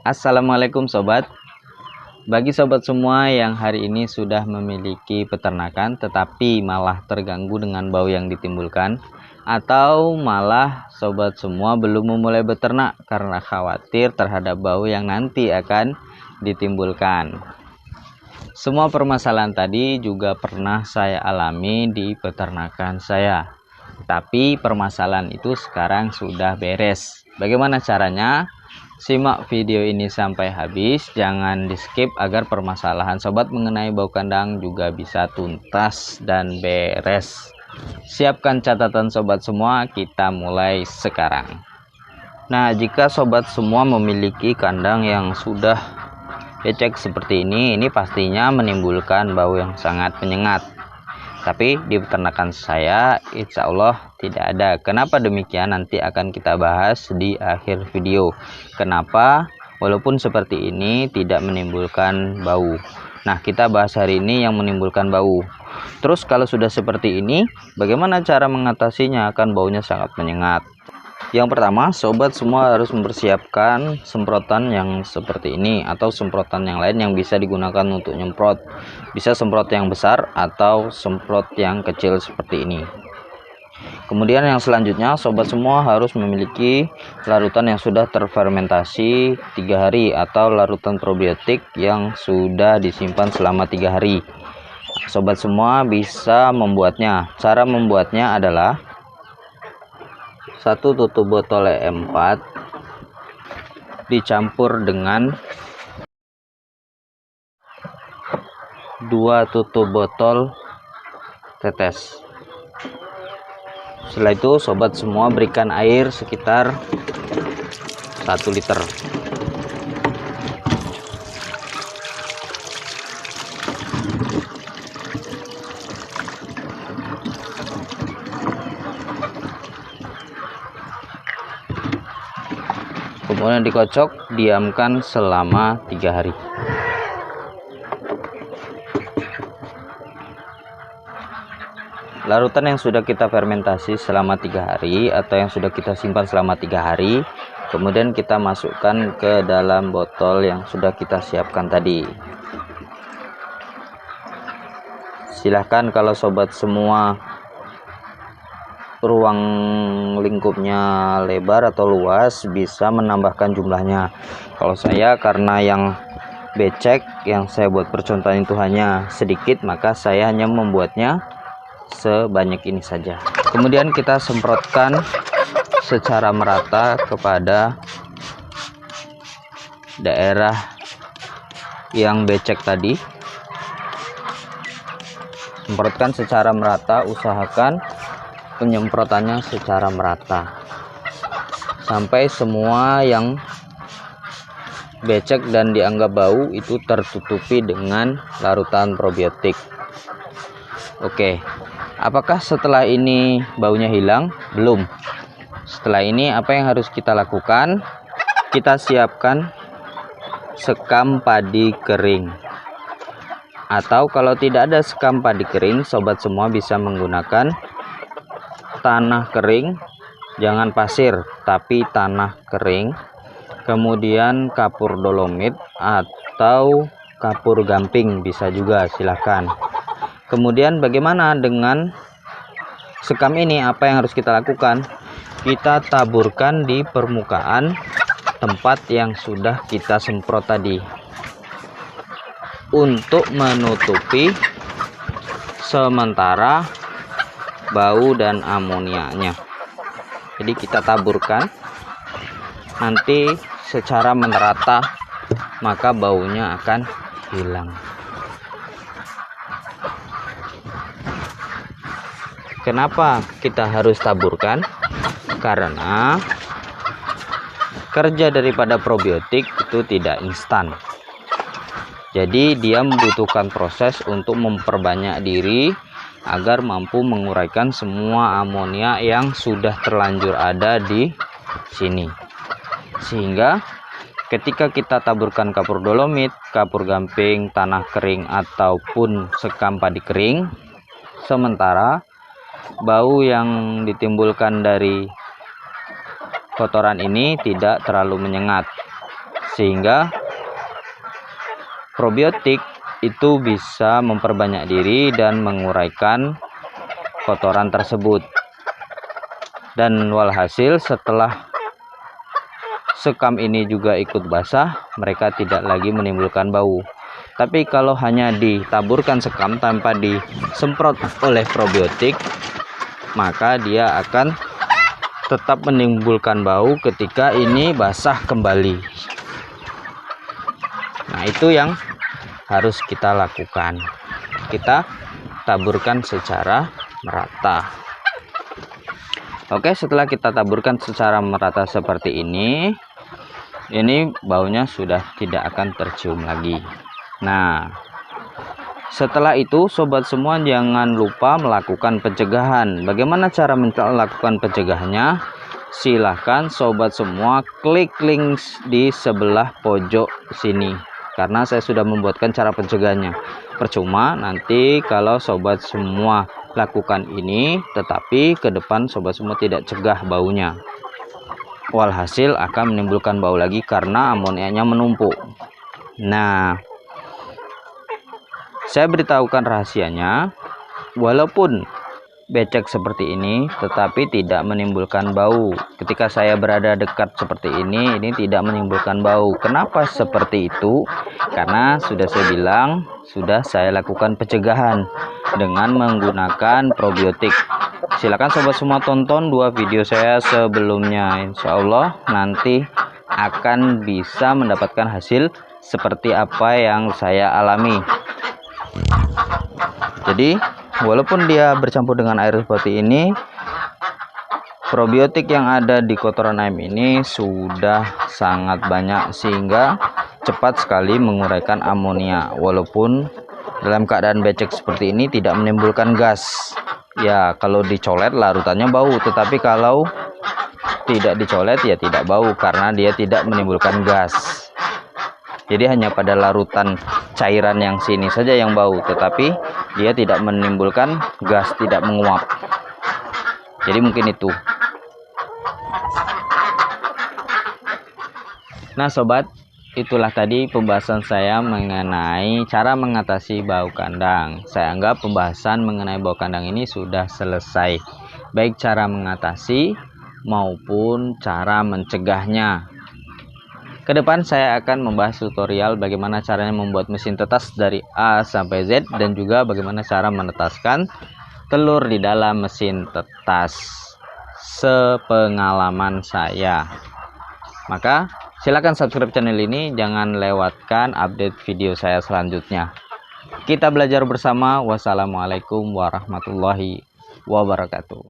Assalamualaikum sobat. Bagi sobat semua yang hari ini sudah memiliki peternakan tetapi malah terganggu dengan bau yang ditimbulkan, atau malah sobat semua belum memulai beternak karena khawatir terhadap bau yang nanti akan ditimbulkan. Semua permasalahan tadi juga pernah saya alami di peternakan saya. Tapi permasalahan itu sekarang sudah beres. Bagaimana caranya? Simak video ini sampai habis, jangan di skip agar permasalahan sobat mengenai bau kandang juga bisa tuntas dan beres. Siapkan catatan sobat semua, kita mulai sekarang. Nah, jika sobat semua memiliki kandang yang sudah becek seperti ini pastinya menimbulkan bau yang sangat menyengat. Tapi di peternakan saya insya Allah tidak ada. Kenapa demikian? Nanti akan kita bahas di akhir video. Kenapa walaupun seperti ini tidak menimbulkan bau. Nah, kita bahas hari ini yang menimbulkan bau. Terus kalau sudah seperti ini, bagaimana cara mengatasinya? Akan baunya sangat menyengat. Yang pertama, sobat semua harus mempersiapkan semprotan yang seperti ini atau semprotan yang lain yang bisa digunakan untuk nyemprot. Bisa semprot yang besar atau semprot yang kecil seperti ini. Kemudian yang selanjutnya, sobat semua harus memiliki larutan yang sudah terfermentasi 3 hari atau larutan probiotik yang sudah disimpan selama 3 hari. Sobat semua bisa membuatnya. Cara membuatnya adalah 1 tutup botol E4 dicampur dengan 2 tutup botol tetes. Setelah itu sobat semua berikan air sekitar 1 liter. Kemudian dikocok, diamkan selama 3 hari. Larutan yang sudah kita fermentasi selama 3 hari atau yang sudah kita simpan selama 3 hari, kemudian kita masukkan ke dalam botol yang sudah kita siapkan tadi. Silahkan kalau sobat semua ruang lingkupnya lebar atau luas bisa menambahkan jumlahnya. Kalau saya karena yang becek yang saya buat percontohan itu hanya sedikit, maka saya hanya membuatnya sebanyak ini saja. Kemudian kita semprotkan secara merata kepada daerah yang becek tadi. Semprotkan secara merata, usahakan penyemprotannya secara merata sampai semua yang becek dan dianggap bau itu tertutupi dengan larutan probiotik. Oke, apakah setelah ini baunya hilang? Belum. Setelah ini apa yang harus kita lakukan? Kita siapkan sekam padi kering, atau kalau tidak ada sekam padi kering, sobat semua bisa menggunakan tanah kering, jangan pasir tapi tanah kering, kemudian kapur dolomit atau kapur gamping bisa juga, silahkan. Kemudian bagaimana dengan sekam ini? Apa yang harus kita lakukan? Kita taburkan di permukaan tempat yang sudah kita semprot tadi untuk menutupi sementara bau dan amoniaknya. Jadi kita taburkan nanti secara merata, maka baunya akan hilang. Kenapa kita harus taburkan? Karena kerja daripada probiotik itu tidak instan. Jadi dia membutuhkan proses untuk memperbanyak diri agar mampu menguraikan semua amonia yang sudah terlanjur ada di sini. Sehingga ketika kita taburkan kapur dolomit, kapur gamping, tanah kering ataupun sekam padi kering, sementara bau yang ditimbulkan dari kotoran ini tidak terlalu menyengat. sehingga probiotik itu bisa memperbanyak diri dan menguraikan kotoran tersebut. Dan walhasil setelah sekam ini juga ikut basah, mereka tidak lagi menimbulkan bau. Tapi kalau hanya ditaburkan sekam tanpa disemprot oleh probiotik, maka dia akan tetap menimbulkan bau ketika ini basah kembali. Nah, itu yang harus kita lakukan. Kita taburkan secara merata. Oke, setelah kita taburkan secara merata seperti ini baunya sudah tidak akan tercium lagi. Nah, setelah itu sobat semua jangan lupa melakukan pencegahan. Bagaimana cara melakukan pencegahannya? Silahkan sobat semua klik link di sebelah pojok sini, karena saya sudah membuatkan cara pencegahannya. Percuma nanti kalau sobat semua lakukan ini, tetapi ke depan sobat semua tidak cegah baunya. Walhasil akan menimbulkan bau lagi karena amoniaknya menumpuk. Nah, saya beritahukan rahasianya, walaupun becek seperti ini tetapi tidak menimbulkan bau. Ketika saya berada dekat seperti ini tidak menimbulkan bau. Kenapa seperti itu? Karena sudah saya bilang, sudah saya lakukan pencegahan dengan menggunakan probiotik. Silakan sobat semua tonton 2 video saya sebelumnya. Insya Allah nanti akan bisa mendapatkan hasil seperti apa yang saya alami. Jadi walaupun dia bercampur dengan air seperti ini, probiotik yang ada di kotoran ayam ini sudah sangat banyak sehingga cepat sekali menguraikan amonia. Walaupun dalam keadaan becek seperti ini tidak menimbulkan gas. Ya, kalau dicolet larutannya bau, tetapi kalau tidak dicolet ya tidak bau karena dia tidak menimbulkan gas. Jadi hanya pada larutan cairan yang sini saja yang bau, tetapi dia tidak menimbulkan gas, tidak menguap. Jadi mungkin itu. Nah sobat, itulah tadi pembahasan saya mengenai cara mengatasi bau kandang. Saya anggap pembahasan mengenai bau kandang ini sudah selesai, baik cara mengatasi maupun cara mencegahnya. Kedepan saya akan membahas tutorial bagaimana caranya membuat mesin tetas dari A sampai Z, dan juga bagaimana cara menetaskan telur di dalam mesin tetas sepengalaman saya. Maka silakan subscribe channel ini, jangan lewatkan update video saya selanjutnya. Kita belajar bersama. Wassalamualaikum warahmatullahi wabarakatuh.